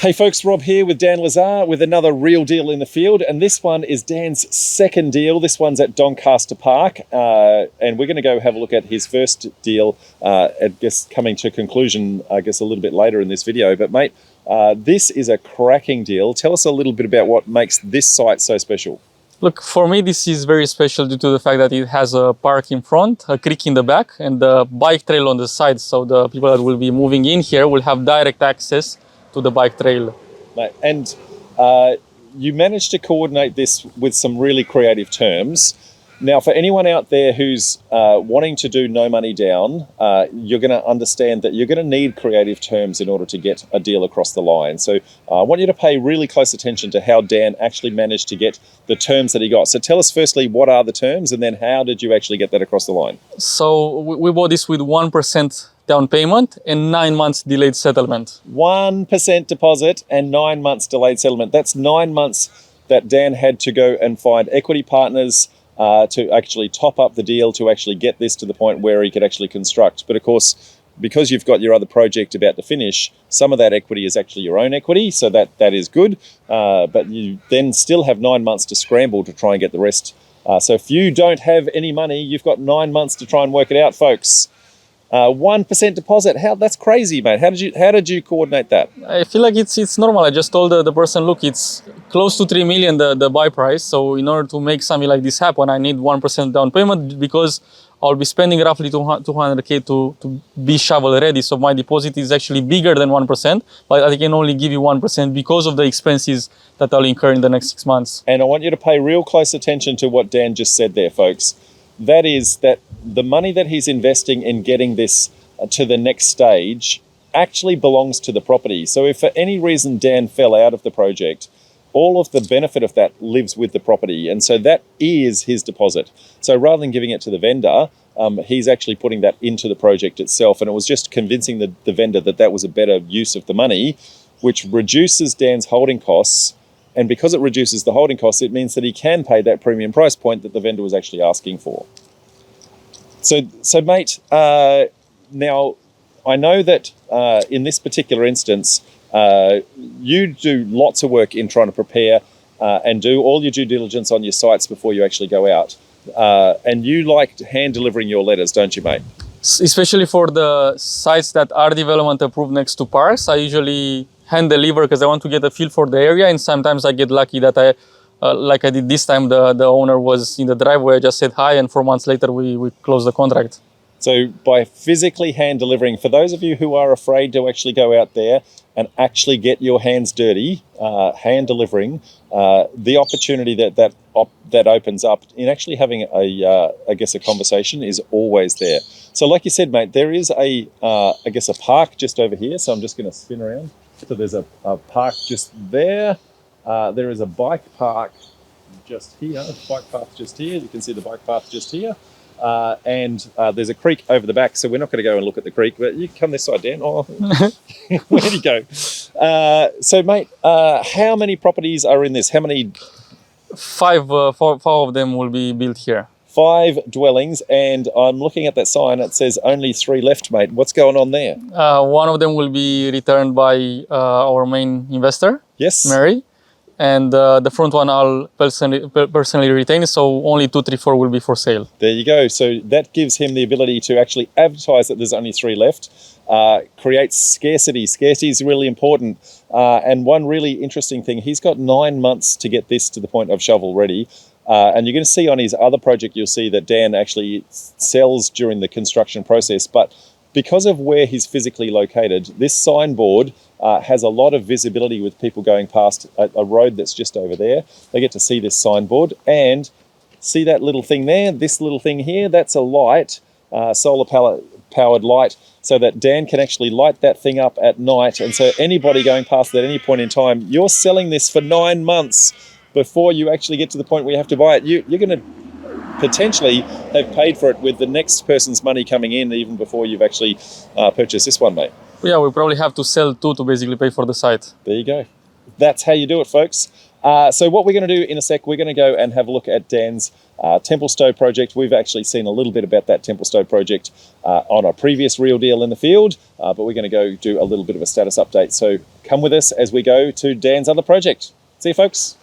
Hey folks, Rob here with Dan Lazar with another real deal in the field, and this one is Dan's second deal. This one's at Doncaster Park, and we're going to go have a look at his first deal, I guess coming to conclusion, I guess a little bit later in this video. But mate, this is a cracking deal. Tell us a little bit about what makes this site so special. Look, for me, this is very special due to the fact that it has a park in front, a creek in the back, and a bike trail on the side. So the people that will be moving in here will have direct access to the bike trail. And you managed to coordinate this with some really creative terms. Now, for anyone out there who's wanting to do no money down, you're going to understand that you're going to need creative terms in order to get a deal across the line. So I want you to pay really close attention to how Dan actually managed to get the terms that he got. So tell us firstly, what are the terms, and then how did you actually get that across the line? So we bought this with 1% down payment and 9 months delayed settlement. 1% deposit and 9 months delayed settlement. That's 9 months that Dan had to go and find equity partners to actually top up the deal to actually get this to the point where he could actually construct. But of course, because you've got your other project about to finish, some of that equity is actually your own equity, so that is good. But you then still have 9 months to scramble to try and get the rest. So if you don't have any money, you've got 9 months to try and work it out, folks. 1% deposit. That's crazy, mate. How did you coordinate that? I feel like it's normal. I just told the person, look, it's close to 3 million the buy price. So in order to make something like this happen, I need 1% down payment because I'll be spending roughly 200k to be shovel ready. So my deposit is actually bigger than 1%, but I can only give you 1% because of the expenses that I'll incur in the next 6 months. And I want you to pay real close attention to what Dan just said there, folks. That is that the money that he's investing in getting this to the next stage actually belongs to the property. So if for any reason Dan fell out of the project, all of the benefit of that lives with the property. And so that is his deposit. So rather than giving it to the vendor, he's actually putting that into the project itself. And it was just convincing the vendor that was a better use of the money, which reduces Dan's holding costs. And because it reduces the holding costs, it means that he can pay that premium price point that the vendor was actually asking for. So mate, now I know that in this particular instance, you do lots of work in trying to prepare and do all your due diligence on your sites before you actually go out. And you like hand delivering your letters, don't you, mate? Especially for the sites that are development approved next to parks, I usually hand deliver because I want to get a feel for the area, and sometimes I get lucky that like I did this time, the owner was in the driveway. I just said hi, and 4 months later we closed the contract. So by physically hand delivering, for those of you who are afraid to actually go out there and actually get your hands dirty, hand delivering, the opportunity that opens up in actually having I guess a conversation is always there. So like you said, mate, there is I guess a park just over here. So I'm just going to spin around. So there's a park just there. There is a bike park just here. Bike path just here. You can see the bike path just here. And there's a creek over the back. So we're not going to go and look at the creek, but you can come this side, Dan. Oh, where'd he go? So, mate, how many properties are in this? How many? Five of them will be built here. 5 dwellings, and I'm looking at that sign. It says only 3 left, mate. What's going on there? One of them will be returned by our main investor, yes, Mary, and the front one I'll personally retain. So only 2, 3, 4 will be for sale. There you go. So that gives him the ability to actually advertise that there's only 3 left. Creates scarcity. Scarcity is really important. And one really interesting thing, he's got 9 months to get this to the point of shovel ready. And you're going to see on his other project, you'll see that Dan actually sells during the construction process. But because of where he's physically located, this signboard has a lot of visibility with people going past a road that's just over there. They get to see this signboard and see that little thing there, this little thing here, that's a light, solar powered light, so that Dan can actually light that thing up at night. And so anybody going past at any point in time, you're selling this for 9 months before you actually get to the point where you have to buy it. You're going to potentially have paid for it with the next person's money coming in even before you've actually purchased this one, mate. Yeah, we probably have to sell 2 to basically pay for the site. There you go. That's how you do it, folks. So what we're going to do in a sec, we're going to go and have a look at Dan's Templestowe project. We've actually seen a little bit about that Templestowe project on a previous Real Deal in the Field, but we're going to go do a little bit of a status update. So come with us as we go to Dan's other project. See you, folks.